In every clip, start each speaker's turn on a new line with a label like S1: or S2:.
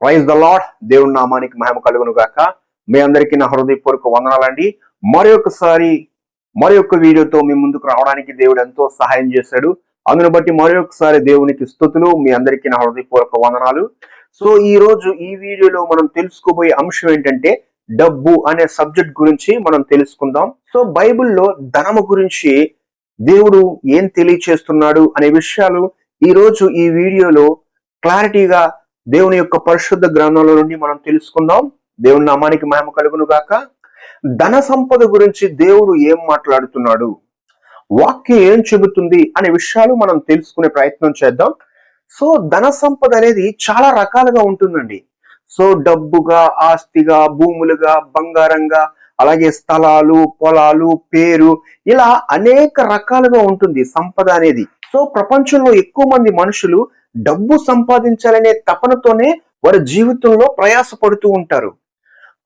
S1: Praise the lord. దేవుని నామానికి మహిమ కలుగును గాక. మీ అందరికీ నా హృదయపూర్వక వందనాలండి. మరి యొక్క వీడియోతో మీ ముందుకు రావడానికి దేవుడు ఎంతో సహాయం చేశాడు. అందును బట్టి మరొకసారి దేవునికి స్తుతులు. మీ అందరికీ నా హృదయపూర్వక వందనాలు. సో ఈ రోజు ఈ వీడియోలో మనం తెలుసుకోబోయే అంశం ఏంటంటే డబ్బు అనే సబ్జెక్ట్ గురించి మనం తెలుసుకుందాం. సో బైబిల్లో ధనము గురించి దేవుడు ఏం తెలియచేస్తున్నాడు అనే విషయాలు ఈ రోజు ఈ వీడియోలో క్లారిటీగా దేవుని యొక్క పరిశుద్ధ గ్రంథంలో నుండి మనం తెలుసుకుందాం. దేవుని నామానికి మహిమ కలుగును గాక. ధన సంపద గురించి దేవుడు ఏం మాట్లాడుతున్నాడు, వాక్యం ఏం చెబుతుంది అనే విషయాలు మనం తెలుసుకునే ప్రయత్నం చేద్దాం. సో ధన సంపద అనేది చాలా రకాలుగా ఉంటుందండి. సో డబ్బుగా, ఆస్తిగా, భూములుగా, బంగారంగా, అలాగే స్థలాలు, పొలాలు, పేరు, ఇలా అనేక రకాలుగా ఉంటుంది సంపద అనేది. సో ప్రపంచంలో ఎక్కువ మంది మనుషులు డబ్బు సంపాదించాలనే తపనతోనే వారి జీవితంలో ప్రయాసపడుతూ ఉంటారు.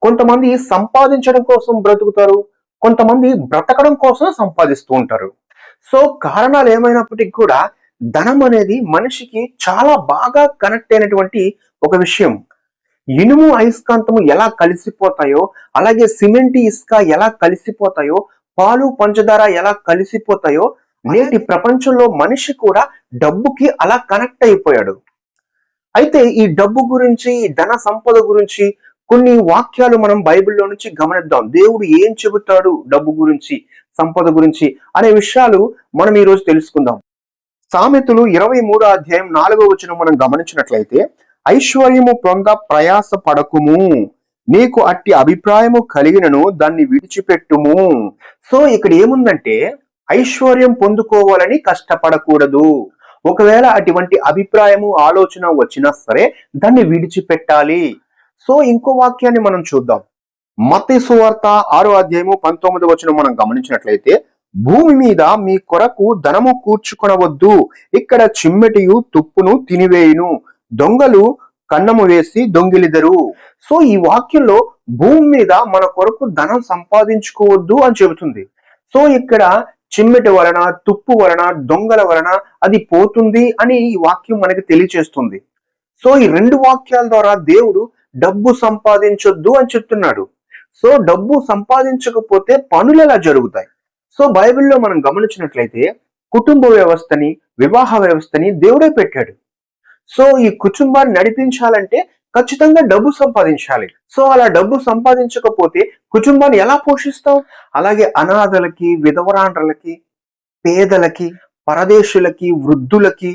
S1: కొంతమంది సంపాదించడం కోసం బ్రతుకుతారు, కొంతమంది బ్రతకడం కోసం సంపాదిస్తూ ఉంటారు. సో కారణాలు ఏమైనప్పటికీ కూడా ధనం అనేది మనిషికి చాలా బాగా కనెక్ట్ అయినటువంటి ఒక విషయం. ఇనుము అయస్కాంతము ఎలా కలిసిపోతాయో, అలాగే సిమెంట్ ఇసుక ఎలా కలిసిపోతాయో, పాలు పంచదార ఎలా కలిసిపోతాయో, నేటి ప్రపంచంలో మనిషి కూడా డబ్బుకి అలా కనెక్ట్ అయిపోయాడు. అయితే ఈ డబ్బు గురించి, ఈ ధన సంపద గురించి కొన్ని వాక్యాలు మనం బైబిల్లో నుంచి గమనిద్దాం. దేవుడు ఏం చెబుతాడు డబ్బు గురించి, సంపద గురించి అనే విషయాలు మనం ఈ రోజు తెలుసుకుందాం. సామెతలు 23వ అధ్యాయం 4వ వచనం మనం గమనించినట్లయితే, ఐశ్వర్యము పొంద ప్రయాస పడకుము, నీకు అట్టి అభిప్రాయము కలిగినను దాన్ని విడిచిపెట్టుము. సో ఇక్కడ ఏముందంటే ఐశ్వర్యం పొందుకోవాలని కష్టపడకూడదు. ఒకవేళ అటువంటి అభిప్రాయము, ఆలోచన వచ్చినా సరే దాన్ని విడిచిపెట్టాలి. సో ఇంకో వాక్యాన్ని మనం చూద్దాం. మత్తయి సువార్త 6వ అధ్యాయము 19వ వచనం మనం గమనించినట్లయితే, భూమి మీద మీ కొరకు ధనము కూర్చుకొనవద్దు, ఇక్కడ చిమ్మెటియు తుప్పును తినివేయును, దొంగలు కన్నము వేసి దొంగిలిదరు. సో ఈ వాక్యంలో భూమి మీద మన కొరకు ధనం సంపాదించుకోవద్దు అని చెబుతుంది. సో ఇక్కడ చిమ్మెటి వలన, తుప్పు వలన, దొంగల వలన అది పోతుంది అని ఈ వాక్యం మనకి తెలియచేస్తుంది. సో ఈ రెండు వాక్యాల ద్వారా దేవుడు డబ్బు సంపాదించొద్దు అని చెప్తున్నాడు. సో డబ్బు సంపాదించకపోతే పనులు ఎలా జరుగుతాయి? సో బైబిల్లో మనం గమనించినట్లయితే కుటుంబ వ్యవస్థని, వివాహ వ్యవస్థని దేవుడే పెట్టాడు. సో ఈ కుటుంబాన్ని నడిపించాలంటే ఖచ్చితంగా డబ్బు సంపాదించాలి. సో అలా డబ్బు సంపాదించకపోతే కుటుంబాన్ని ఎలా పోషిస్తాం? అలాగే అనాథలకి, విధవరాండ్రలకి, పేదలకి, పరదేశులకి, వృద్ధులకి,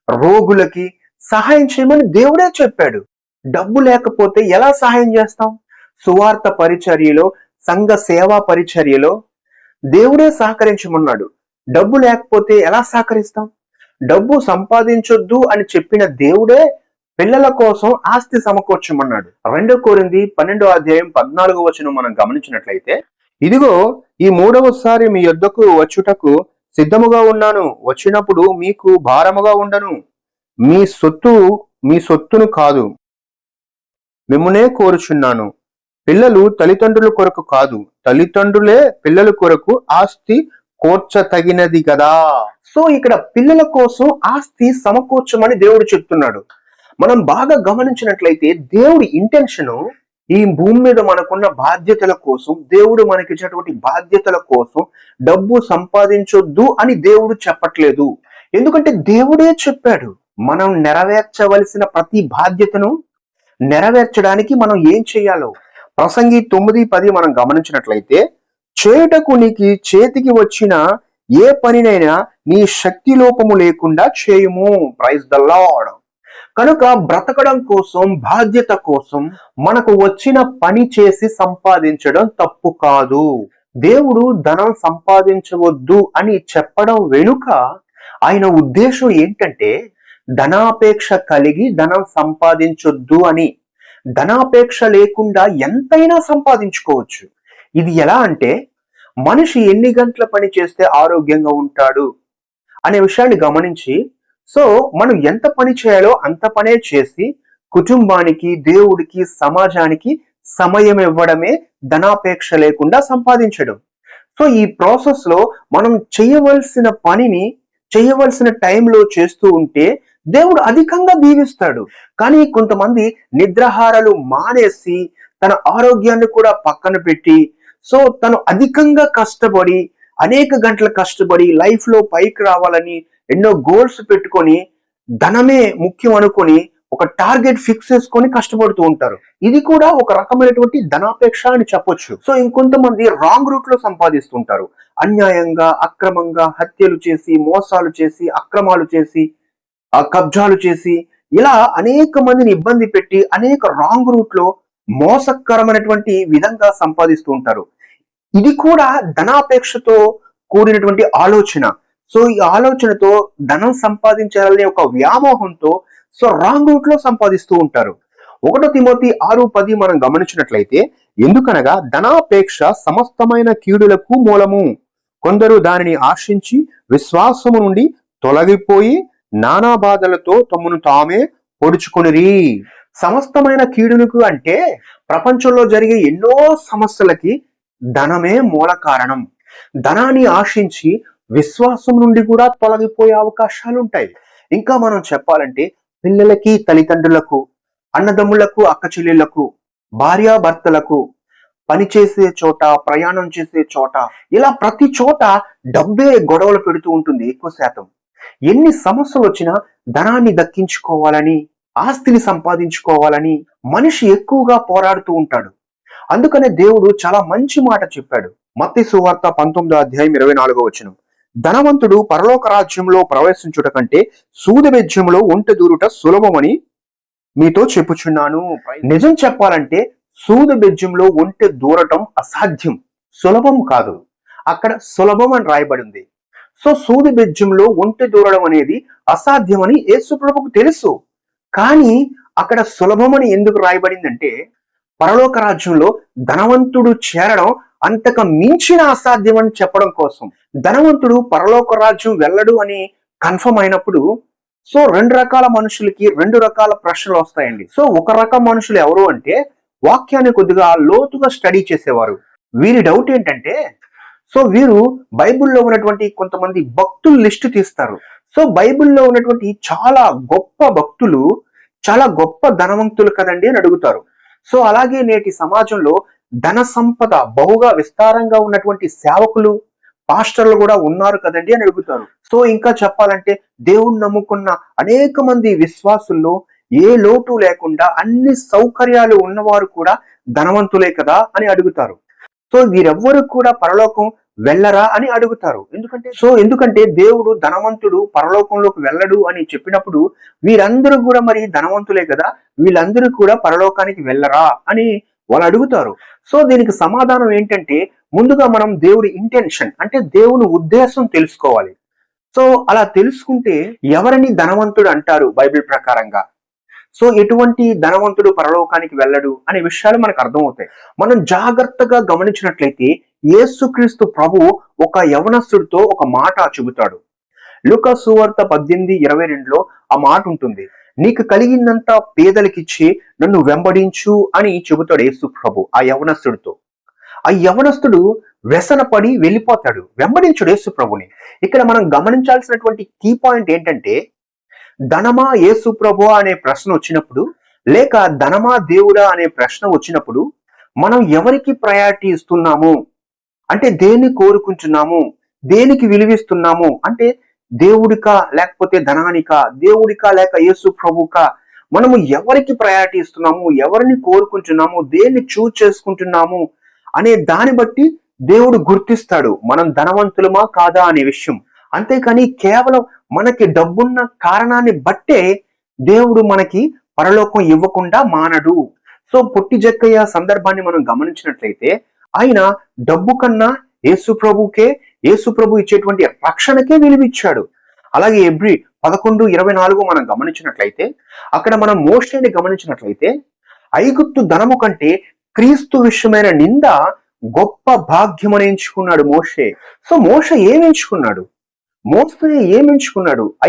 S1: రోగులకి సహాయం చేయమని దేవుడే చెప్పాడు. డబ్బు లేకపోతే ఎలా సహాయం చేస్తాం? సువార్త పరిచర్యలో, సంఘ సేవా పరిచర్యలో దేవుడే సహకరించమన్నాడు. డబ్బు లేకపోతే ఎలా సహకరిస్తాం? డబ్బు సంపాదించొద్దు అని చెప్పిన దేవుడే పిల్లల కోసం ఆస్తి సమకూర్చమన్నాడు. 2 కొరింథీ 12వ అధ్యాయం 14వ వచనం మనం గమనించినట్లయితే, ఇదిగో ఈ 3వసారి మీ యొద్దకు వచ్చుటకు సిద్ధముగా ఉన్నాను, వచ్చినప్పుడు మీకు భారముగా ఉండను, మీ సొత్తును కాదు మిమ్మునే కోరుచున్నాను. పిల్లలు తల్లిదండ్రుల కొరకు కాదు, తల్లిదండ్రులే పిల్లల కొరకు ఆస్తి కూర్చతగినది కదా. సో ఇక్కడ పిల్లల కోసం ఆస్తి సమకూర్చమని దేవుడు చెప్తున్నాడు. మనం బాగా గమనించినట్లయితే దేవుడి ఇంటెన్షన్ ఈ భూమి మీద మనకున్న బాధ్యతల కోసం, దేవుడు మనకిచ్చినటువంటి బాధ్యతల కోసం డబ్బు సంపాదించొద్దు అని దేవుడు చెప్పట్లేదు. ఎందుకంటే దేవుడే చెప్పాడు. మనం నెరవేర్చవలసిన ప్రతి బాధ్యతను నెరవేర్చడానికి మనం ఏం చేయాలో ప్రసంగి 9:10 మనం గమనించినట్లయితే, చేయుటకు నీకు చేతికి వచ్చిన ఏ పనినైనా నీ శక్తి లోపము లేకుండా చేయుము. Praise the lord. కనుక బ్రతకడం కోసం, బాధ్యత కోసం మనకు వచ్చిన పని చేసి సంపాదించడం తప్పు కాదు. దేవుడు ధనం సంపాదించవద్దు అని చెప్పడం వెనుక ఆయన ఉద్దేశం ఏంటంటే ధనాపేక్ష కలిగి ధనం సంపాదించొద్దు అని. ధనాపేక్ష లేకుండా ఎంతైనా సంపాదించుకోవచ్చు. ఇది ఎలా అంటే మనిషి ఎన్ని గంటల పని చేస్తే ఆరోగ్యంగా ఉంటాడు అనే విషయాన్ని గమనించి, సో మనం ఎంత పని చేయాలో అంత పనే చేసి కుటుంబానికి, దేవుడికి, సమాజానికి సమయం ఇవ్వడమే ధనాపేక్ష లేకుండా సంపాదించడం. సో ఈ ప్రాసెస్ లో మనం చేయవలసిన పనిని చేయవలసిన టైంలో చేస్తూ ఉంటే దేవుడు అధికంగా దీవిస్తాడు. కానీ కొంతమంది నిద్రాహారాలు మానేసి తన ఆరోగ్యాన్ని కూడా పక్కన పెట్టి తను అధికంగా కష్టపడి అనేక గంటలు కష్టపడి లైఫ్ లో పైకి రావాలని ఎన్నో గోల్స్ పెట్టుకొని ధనమే ముఖ్యం అనుకొని ఒక టార్గెట్ ఫిక్స్ చేసుకొని కష్టపడుతూ ఉంటారు. ఇది కూడా ఒక రకమైనటువంటి ధనాపేక్ష అని చెప్పొచ్చు. ఇంకొంతమంది రాంగ్ రూట్ లో సంపాదిస్తుంటారు. అన్యాయంగా, అక్రమంగా హత్యలు చేసి, మోసాలు చేసి, అక్రమాలు చేసి, కబ్జాలు చేసి, ఇలా అనేక మందిని ఇబ్బంది పెట్టి అనేక రాంగ్ రూట్ లో మోసకరమైనటువంటి విధంగా సంపాదిస్తూ ఉంటారు. ఇది కూడా ధనాపేక్షతో కూడినటువంటి ఆలోచన. ఈ ఆలోచనతో ధనం సంపాదించాలనే ఒక వ్యామోహంతో రాంగ్ రూట్ లో సంపాదిస్తూ ఉంటారు. 1 తిమోతి 6:10 మనం గమనించినట్లయితే, ఎందుకనగా ధనాపేక్ష సమస్తమైన కీడులకు మూలము, కొందరు దానిని ఆశించి విశ్వాసము నుండి తొలగిపోయి నానా బాధలతో తమను తామే పొడుచుకొనిరి. సమస్తమైన కీడులకు అంటే ప్రపంచంలో జరిగే ఎన్నో సమస్యలకి ధనమే మూల కారణం. ధనాన్ని ఆశించి విశ్వాసం నుండి కూడా తొలగిపోయే అవకాశాలు ఉంటాయి. ఇంకా మనం చెప్పాలంటే పిల్లలకి, తల్లిదండ్రులకు, అన్నదమ్ములకు, అక్క చెల్లెళ్లకు, భార్యాభర్తలకు, పని చేసే చోట, ప్రయాణం చేసే చోట, ఇలా ప్రతి చోట డబ్బే గొడవలు పెడుతూ ఉంటుంది. ఎక్కువ శాతం ఎన్ని సమస్యలు వచ్చినా ధనాన్ని దక్కించుకోవాలని, ఆస్తిని సంపాదించుకోవాలని మనిషి ఎక్కువగా పోరాడుతూ ఉంటాడు. అందుకనే దేవుడు చాలా మంచి మాట చెప్పాడు. మత్తయి సువార్త 19:24 ధనవంతుడు పరలోక రాజ్యంలో ప్రవేశించుట కంటే సూదిబెజ్యంలో ఒంటె దూరుట సులభమని మీతో చెప్పుచున్నాను. నిజం చెప్పాలంటే సూదిబెజ్యంలో ఒంటె దూరటం అసాధ్యం, సులభం కాదు. అక్కడ సులభం అని రాయబడింది. సూదిబెజ్యంలో ఒంటె దూరడం అనేది అసాధ్యమని యేసు ప్రభువుకు తెలుసు. కానీ అక్కడ సులభమని ఎందుకు రాయబడిందంటే, పరలోక రాజ్యంలో ధనవంతుడు చేరడం అంతకు మించిన అసాధ్యం అని చెప్పడం కోసం. ధనవంతుడు పరలోక రాజ్యం వెళ్ళడు అని కన్ఫర్మ్ అయినప్పుడు రెండు రకాల మనుషులకి రెండు రకాల ప్రశ్నలు వస్తాయండి. ఒక రకం మనుషులు ఎవరు అంటే, వాక్యాన్ని కొద్దిగా లోతుగా స్టడీ చేసేవారు. వీరి డౌట్ ఏంటంటే, వీరు బైబిల్లో ఉన్నటువంటి కొంతమంది భక్తుల లిస్టు తీస్తారు. బైబిల్లో ఉన్నటువంటి చాలా గొప్ప భక్తులు చాలా గొప్ప ధనవంతులు కదండి అని అడుగుతారు. అలాగే నేటి సమాజంలో ధన సంపద బహుగా విస్తారంగా ఉన్నటువంటి సేవకులు, పాస్టర్లు కూడా ఉన్నారు కదండి అని అడుగుతారు. ఇంకా చెప్పాలంటే దేవుణ్ణి నమ్ముకున్న అనేక మంది విశ్వాసుల్లో ఏ లోటు లేకుండా అన్ని సౌకర్యాలు ఉన్నవారు కూడా ధనవంతులే కదా అని అడుగుతారు. వీరెవ్వరు కూడా పరలోకం వెళ్ళరా అని అడుగుతారు. ఎందుకంటే దేవుడు ధనవంతుడు పరలోకంలోకి వెళ్ళడు అని చెప్పినప్పుడు వీరందరూ కూడా మరి ధనవంతులే కదా, వీళ్ళందరూ కూడా పరలోకానికి వెళ్ళరా అని వాళ్ళు అడుగుతారు. దీనికి సమాధానం ఏంటంటే, ముందుగా మనం దేవుడి ఇంటెన్షన్ అంటే దేవుని ఉద్దేశం తెలుసుకోవాలి. అలా తెలుసుకుంటే ఎవరిని ధనవంతుడు అంటారు బైబిల్ ప్రకారంగా, ఎటువంటి ధనవంతుడు పరలోకానికి వెళ్ళడు అనే విషయాలు మనకు అర్థమవుతాయి. మనం జాగ్రత్తగా గమనించినట్లయితే యేసుక్రీస్తు ప్రభు ఒక యవనస్తుడితో ఒక మాట చెబుతాడు. లూకా సువార్త 18:22 ఆ మాట ఉంటుంది. నీకు కలిగిందంతా పేదలకిచ్చి నన్ను వెంబడించు అని చెబుతాడు యేసు ప్రభు ఆ యవనస్తుడితో. ఆ యవనస్తుడు వ్యసనపడి వెళ్ళిపోతాడు, వెంబడించుడు యేసు ప్రభుని. ఇక్కడ మనం గమనించాల్సినటువంటి కీ పాయింట్ ఏంటంటే, ధనమా యేసు ప్రభు అనే ప్రశ్న వచ్చినప్పుడు, లేక ధనమా దేవుడా అనే ప్రశ్న వచ్చినప్పుడు మనం ఎవరికి ప్రయారిటీ ఇస్తున్నాము అంటే, దేన్ని కోరుకుంటున్నాము, దేనికి విలువిస్తున్నాము అంటే, దేవుడికా లేకపోతే ధనానికా, దేవుడికా లేక యేసు ప్రభుకా, మనము ఎవరికి ప్రయారిటీ ఇస్తున్నాము, ఎవరిని కోరుకుంటున్నాము, దేన్ని చూజ్ చేసుకుంటున్నాము అనే దాన్ని బట్టి దేవుడు గుర్తిస్తాడు మనం ధనవంతులమా కాదా అనే విషయం. అంతేకాని కేవలం మనకి డబ్బున్న కారణాన్ని బట్టే దేవుడు మనకి పరలోకం ఇవ్వకుండా మానడు. పొట్టి జక్కయ్య సందర్భాన్ని మనం గమనించినట్లయితే, ఆయన డబ్బు కన్నా యేసు ప్రభు ఇచ్చేటువంటి రక్షణకే విలువిచ్చాడు. అలాగే ఎబ్రీ 11:24 మనం గమనించినట్లయితే, అక్కడ మనం మోషేని గమనించినట్లయితే, ఐగుప్తు ధనము కంటే క్రీస్తు విషయమైన నింద గొప్ప భాగ్యమని ఎంచుకున్నాడు మోషే. మోషే ఏమి ఎంచుకున్నాడు?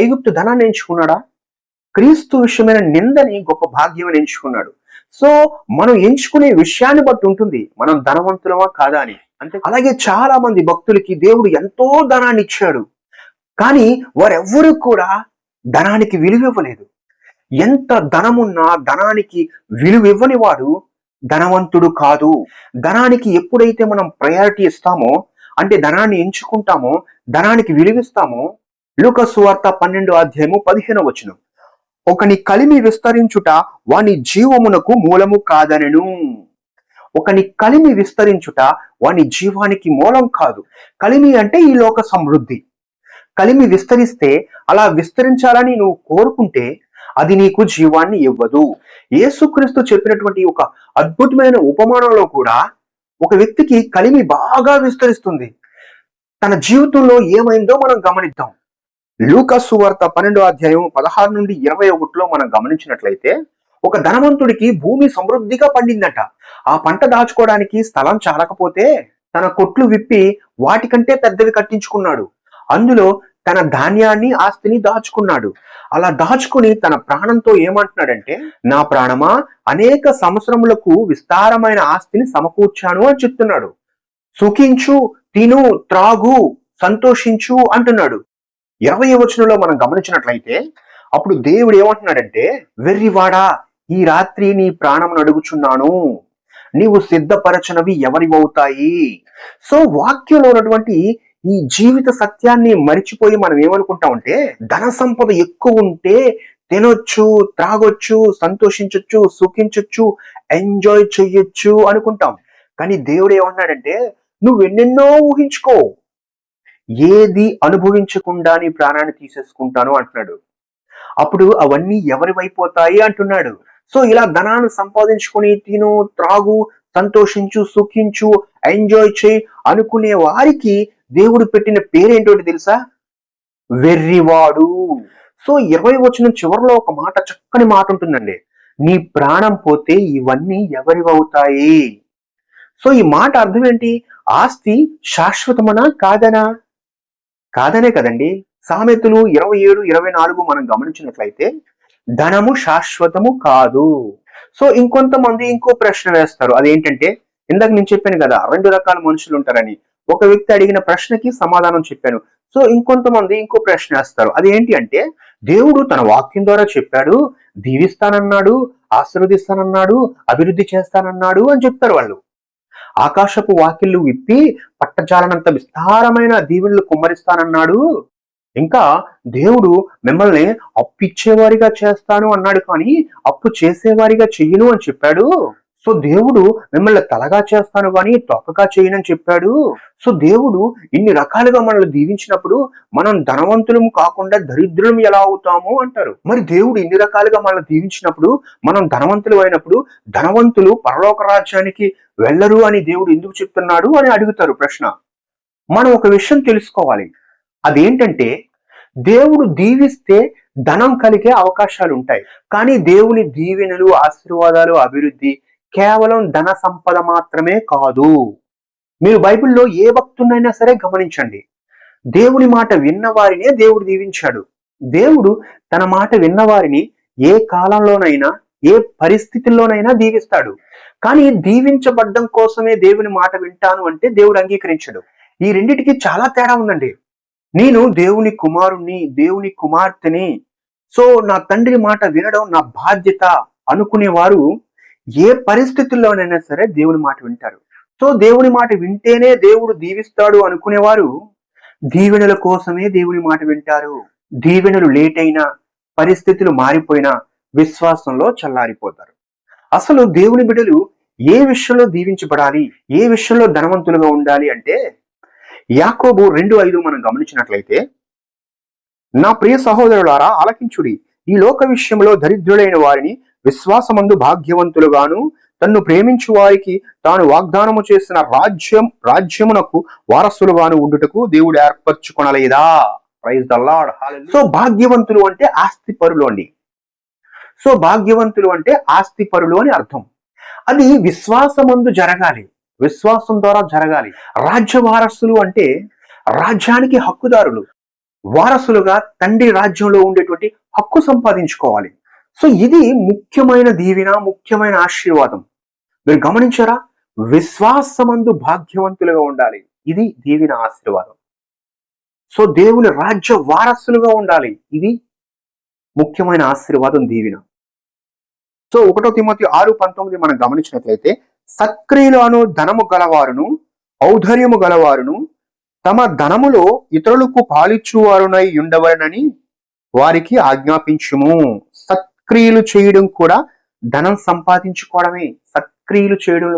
S1: ఐగుప్తు ధనాన్ని ఎంచుకున్నాడా? క్రీస్తు విషయమైన నిందని గొప్ప భాగ్యం ఎంచుకున్నాడు. మనం ఎంచుకునే విషయాన్ని బట్టి ఉంటుంది మనం ధనవంతులమా కాదా అని. అలాగే చాలా మంది భక్తులకి దేవుడు ఎంతో ధనాన్ని ఇచ్చాడు, కానీ వారెవ్వరూ కూడా ధనానికి విలువ ఇవ్వలేదు. ఎంత ధనమున్నా ధనానికి విలువ ఇవ్వని వాడు ధనవంతుడు కాదు. ధనానికి ఎప్పుడైతే మనం ప్రయారిటీ ఇస్తామో, అంటే ధనాన్ని ఎంచుకుంటామో, ధనానికి విలువిస్తామో, లూకా సువార్త 12:15 ఒకని కలిమి విస్తరించుట వాని జీవమునకు మూలము కాదనెను. ఒకని కలిమి విస్తరించుట వాని జీవానికి మూలం కాదు. కలిమి అంటే ఈ లోక సమృద్ధి. కలిమి విస్తరిస్తే, అలా విస్తరించాలని నువ్వు కోరుకుంటే అది నీకు జీవాన్ని ఇవ్వదు. యేసుక్రీస్తు చెప్పినటువంటి ఒక అద్భుతమైన ఉపమానంలో కూడా ఒక వ్యక్తికి కలిమి బాగా విస్తరిస్తుంది. తన జీవితంలో ఏమైందో మనం గమనిద్దాం. లూకా సువార్త 12:16-21 మనం గమనించినట్లయితే, ఒక ధనవంతుడికి భూమి సమృద్ధిగా పండిందట. ఆ పంట దాచుకోవడానికి స్థలం చాలకపోతే తన కొట్లు విప్పి వాటికంటే పెద్దవి కట్టించుకున్నాడు. అందులో తన ధాన్యాన్ని, ఆస్తిని దాచుకున్నాడు. అలా దాచుకుని తన ప్రాణంతో ఏమంటున్నాడంటే, నా ప్రాణమా, అనేక సంవత్సరములకు విస్తారమైన ఆస్తిని సమకూర్చాను అని చెప్తున్నాడు. సుఖించు, తిను, త్రాగు, సంతోషించు అంటున్నాడు. 20వ వచనంలో మనం గమనించినట్లయితే, అప్పుడు దేవుడు ఏమంటున్నాడంటే, వెర్రివాడా, ఈ రాత్రి నీ ప్రాణం అడుగుచున్నాను, నీవు సిద్ధపరచనవి ఎవరివవుతాయి. సో వాక్యంలో ఉన్నటువంటి ఈ జీవిత సత్యాన్ని మరిచిపోయి మనం ఏమనుకుంటామంటే, ధన సంపద ఎక్కువ ఉంటే తినొచ్చు, త్రాగొచ్చు, సంతోషించొచ్చు, సుఖించొచ్చు, ఎంజాయ్ చెయ్యొచ్చు అనుకుంటాం. కానీ దేవుడు ఏమన్నాడంటే, నువ్వెన్నెన్నో ఊహించుకో, ఏది అనుభవించకుండా నీ ప్రాణాన్ని తీసేసుకుంటాను అంటున్నాడు. అప్పుడు అవన్నీ ఎవరివైపోతాయి అంటున్నాడు. సో ఇలా ధనాన్ని సంపాదించుకొని తిను, త్రాగు, సంతోషించు, సుఖించు, ఎంజాయ్ చేయి అనుకునే వారికి దేవుడు పెట్టిన పేరేంటో తెలుసా? వెర్రివాడు. సో 20వ వచనం చివరిలో ఒక మాట, చక్కని మాట ఉంటుందండి. నీ ప్రాణం పోతే ఇవన్నీ ఎవరివవుతాయి. సో ఈ మాట అర్థం ఏంటి? ఆస్తి శాశ్వతమనా కాదనా? కాదనే కదండి. సామెతలు 27:24 మనం గమనించినట్లయితే, ధనము శాశ్వతము కాదు. సో ఇంకొంతమంది ఇంకో ప్రశ్న వేస్తారు. అదేంటంటే, ఇందాక నేను చెప్పాను కదా, 2 రకాల మనుషులు ఉంటారని. ఒక వ్యక్తి అడిగిన ప్రశ్నకి సమాధానం చెప్పాను. సో ఇంకొంతమంది ఇంకో ప్రశ్న వేస్తారు. అదేంటి అంటే, దేవుడు తన వాక్యం ద్వారా చెప్పాడు, దీవిస్తానన్నాడు, ఆశీర్వదిస్తానన్నాడు, అభివృద్ధి చేస్తానన్నాడు అని చెప్తారు వాళ్ళు. ఆకాశపు వాకిళ్ళు విప్పి పట్టజాలనంత విస్తారమైన దీవెనలు కుమ్మరిస్తానన్నాడు. ఇంకా దేవుడు మిమ్మల్ని అప్పిచ్చేవారిగా చేస్తాను అన్నాడు, కానీ అప్పు చేసేవారిగా చెయ్యను అని చెప్పాడు. సో దేవుడు మిమ్మల్ని తలగా చేస్తాను కానీ తొక్కగా చేయనని చెప్పాడు. సో దేవుడు ఇన్ని రకాలుగా మనల్ని దీవించినప్పుడు మనం ధనవంతులము కాకుండా దరిద్రులం ఎలా అవుతాము అంటారు. మరి దేవుడు ఇన్ని రకాలుగా మనల్ని దీవించినప్పుడు మనం ధనవంతులు అయినప్పుడు ధనవంతులు పరలోక రాజ్యానికి వెళ్ళరు అని దేవుడు ఎందుకు చెప్తున్నాడు అని అడుగుతారు ప్రశ్న. మనం ఒక విషయం తెలుసుకోవాలి. అదేంటంటే, దేవుడు దీవిస్తే ధనం కలిగే అవకాశాలు ఉంటాయి. కానీ దేవుని దీవెనలు, ఆశీర్వాదాలు, అభివృద్ధి కేవలం ధన సంపద మాత్రమే కాదు. మీరు బైబిల్లో ఏ భక్తునైనా సరే గమనించండి, దేవుని మాట విన్న వారినే దేవుడు దీవించాడు. దేవుడు తన మాట విన్న వారిని ఏ కాలంలోనైనా, ఏ పరిస్థితుల్లోనైనా దీవిస్తాడు. కానీ దీవించబడ్డం కోసమే దేవుని మాట వింటాను అంటే దేవుడు అంగీకరించడు. ఈ రెండిటికి చాలా తేడా ఉందండి. నేను దేవుని కుమారుణ్ణి, దేవుని కుమార్తెని, సో నా తండ్రి మాట వినడం నా బాధ్యత అనుకునేవారు ఏ పరిస్థితుల్లోనైనా సరే దేవుని మాట వింటారు. సో దేవుని మాట వింటేనే దేవుడు దీవిస్తాడు అనుకునేవారు దీవెనల కోసమే దేవుని మాట వింటారు. దీవెనలు లేట్ అయినా, పరిస్థితులు మారిపోయినా విశ్వాసంలో చల్లారిపోతారు. అసలు దేవుని బిడ్డలు ఏ విషయంలో దీవించబడాలి, ఏ విషయంలో ధనవంతులుగా ఉండాలి అంటే, యాకోబు 2:5 మనం గమనించినట్లయితే, నా ప్రియ సహోదరులారా ఆలకించుడి, ఈ లోక విషయంలో దరిద్రులైన వారిని విశ్వాసమందు భాగ్యవంతులుగాను, తన్ను ప్రేమించు వారికి తాను వాగ్దానము చేసిన రాజ్యమునకు వారసులుగాను ఉండుటకు దేవుడు ఏర్పరచుకొనలేదా? Praise the Lord. సో భాగ్యవంతులు అంటే ఆస్తి పరులు అండి. సో భాగ్యవంతులు అంటే ఆస్తి పరులు అని అర్థం. అది విశ్వాసమందు జరగాలి, విశ్వాసం ద్వారా జరగాలి. రాజ్య వారసులు అంటే రాజ్యానికి హక్కుదారులు, వారసులుగా తండ్రి రాజ్యంలో ఉండేటువంటి హక్కు సంపాదించుకోవాలి. సో ఇది ముఖ్యమైన దీవెన, ముఖ్యమైన ఆశీర్వాదం. మీరు గమనించారా? విశ్వాసమందు భాగ్యవంతులుగా ఉండాలి. ఇది దీవెన, ఆశీర్వాదం. సో దేవుని రాజ్య వారసులుగా ఉండాలి. ఇది ముఖ్యమైన ఆశీర్వాదం, దీవెన. సో 1 తిమోతి 6:19 మనం గమనించినట్లయితే, సత్క్రియలు అను ధనము గలవారును ఔదార్యము గలవారును తమ ధనములో ఇతరులకు పాలిచ్చువారునై ఉండవలనని వారికి ఆజ్ఞాపించుము. సత్క్రియలు చేయడం కూడా ధనం సంపాదించుకోవడమే. సత్క్రియలు చేయడం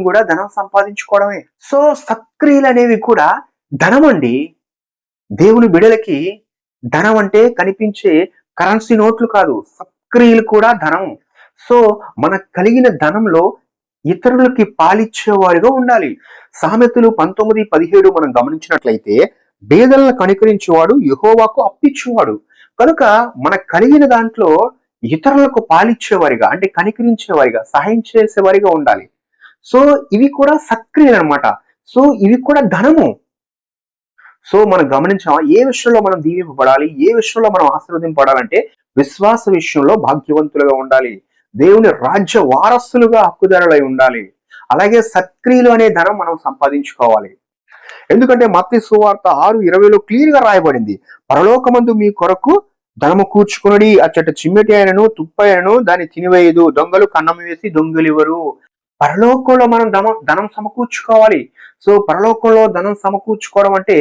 S1: కూడా ధనం సంపాదించుకోవడమే. సో సత్క్రియలు అనేవి కూడా ధనం అండి. దేవుని బిడలకి ధనం అంటే కనిపించే కరెన్సీ నోట్లు కాదు, సత్క్రియలు కూడా ధనం. సో మనకు కలిగిన ధనంలో ఇతరులకి పాలిచ్చేవాడిగా ఉండాలి. సామెతలు 19:17 మనం గమనించినట్లయితే, బేదలను కనికరించేవాడు యెహోవాకు అప్పిచ్చేవాడు. కనుక మనకు కలిగిన దాంట్లో ఇతరులకు పాలిచ్చేవారిగా, అంటే కనికరించేవారిగా, సహాయం చేసేవారిగా ఉండాలి. సో ఇవి కూడా సత్క్రియలు అనమాట. సో ఇవి కూడా ధనము. సో మనం గమనించామా, ఏ విషయంలో మనం దీవింపబడాలి, ఏ విషయంలో మనం ఆశీర్వదింపబడాలంటే విశ్వాస విషయంలో భాగ్యవంతులుగా ఉండాలి, దేవుని రాజ్య వారసులుగా హక్కుదారులై ఉండాలి. అలాగే సత్క్రియలు అనే ధనం మనం సంపాదించుకోవాలి. ఎందుకంటే మత్తయి సువార్త 6:20లో క్లియర్ గా రాయబడింది, పరలోకమందు మీ కొరకు ధనము కూర్చుకునడి, అచ్చట చిమ్మెటి అయినను తుప్పైనను దాన్ని తినివేయదు, దొంగలు కన్నం వేసి దొంగలివ్వరు. పరలోకంలో మనం ధనం సమకూర్చుకోవాలి. సో పరలోకంలో ధనం సమకూర్చుకోవడం అంటే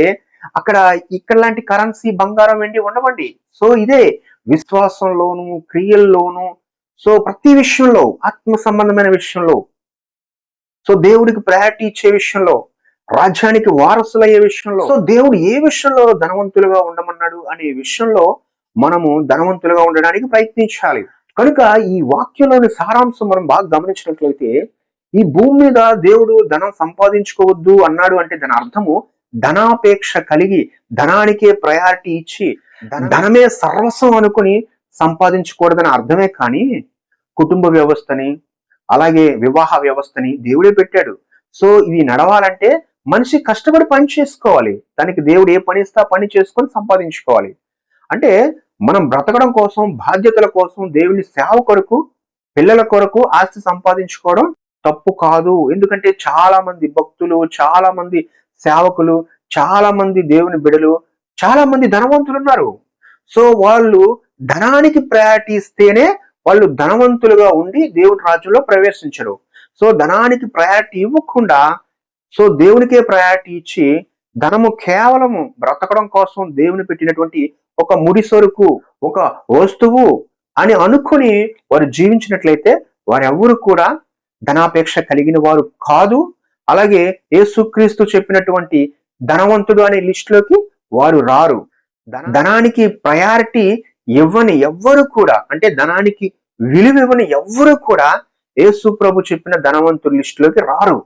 S1: అక్కడ ఇక్కడ లాంటి కరెన్సీ, బంగారం, వెండి ఉండవండి. సో ఇదే విశ్వాసంలోను, క్రియల్లోను, సో ప్రతి విషయంలో, ఆత్మ సంబంధమైన విషయంలో, సో దేవుడికి ప్రయారిటీ ఇచ్చే విషయంలో, రాజ్యానికి వారసులయ్యే విషయంలో, సో దేవుడు ఏ విషయంలో ధనవంతులుగా ఉండమన్నాడు అనే విషయంలో మనము ధనవంతులుగా ఉండడానికి ప్రయత్నించాలి. కనుక ఈ వాక్యంలోని సారాంశం మనం బాగా గమనించినట్లయితే, ఈ భూమి మీద దేవుడు ధనం సంపాదించుకోవద్దు అన్నాడు అంటే దాని అర్థము ధనాపేక్ష కలిగి, ధనానికే ప్రయారిటీ ఇచ్చి, ధనమే సర్వస్వం అనుకుని సంపాదించకూడదని అర్థమే. కానీ కుటుంబ వ్యవస్థని, అలాగే వివాహ వ్యవస్థని దేవుడే పెట్టాడు. సో ఇవి నడవాలంటే మనిషి కష్టపడి పని చేసుకోవాలి. దానికి దేవుడు ఏ పని ఇస్తా పని చేసుకొని సంపాదించుకోవాలి. అంటే మనం బ్రతకడం కోసం, బాధ్యతల కోసం, దేవుని సేవ కొరకు, పిల్లల కొరకు ఆస్తి సంపాదించుకోవడం తప్పు కాదు. ఎందుకంటే చాలా మంది భక్తులు, చాలా మంది సేవకులు, చాలా మంది దేవుని బిడలు, చాలా మంది ధనవంతులు ఉన్నారు. సో వాళ్ళు ధనానికి ప్రయారిటీ ఇస్తేనే వాళ్ళు ధనవంతులుగా ఉండి దేవుని రాజ్యంలో ప్రవేశించరు. సో ధనానికి ప్రయారిటీ ఇవ్వకుండా, సో దేవునికే ప్రయారిటీ ఇచ్చి, ధనము కేవలము బ్రతకడం కోసం దేవుని పెట్టినటువంటి ఒక ముడి సరుకు, ఒక వస్తువు అని అనుకుని వారు జీవించినట్లయితే వారెవ్వరు కూడా ధనాపేక్ష కలిగిన వారు కాదు. అలాగే యేసుక్రీస్తు చెప్పినటువంటి ధనవంతుడు అనే లిస్టులోకి వారు రారు. ధనానికి ప్రయారిటీ ఇవ్వని ఎవ్వరు కూడా, అంటే ధనానికి విలువ ఇవ్వని ఎవ్వరు కూడా యేసు ప్రభు చెప్పిన ధనవంతుల లిస్టులోకి రారు.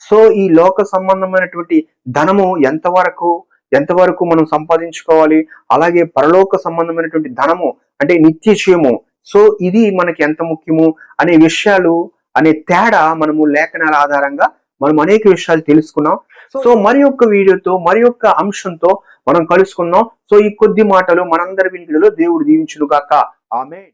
S1: సో ఈ లోక సంబంధమైనటువంటి ధనము ఎంతవరకు మనం సంపాదించుకోవాలి, అలాగే పరలోక సంబంధమైనటువంటి ధనము అంటే నిత్యజీవము, సో ఇది మనకి ఎంత ముఖ్యము అనే విషయాలు, అనే తేడా మనము లేఖనాల ఆధారంగా మనం అనేక విషయాలు తెలుసుకున్నాం. సో మరి యొక్క వీడియోతో, మరి యొక్క అంశంతో మనం కలుసుకున్నాం. సో ఈ కొద్ది మాటలు మనందరి వినికిడిలో దేవుడు దీవించును గాక. ఆమేన్.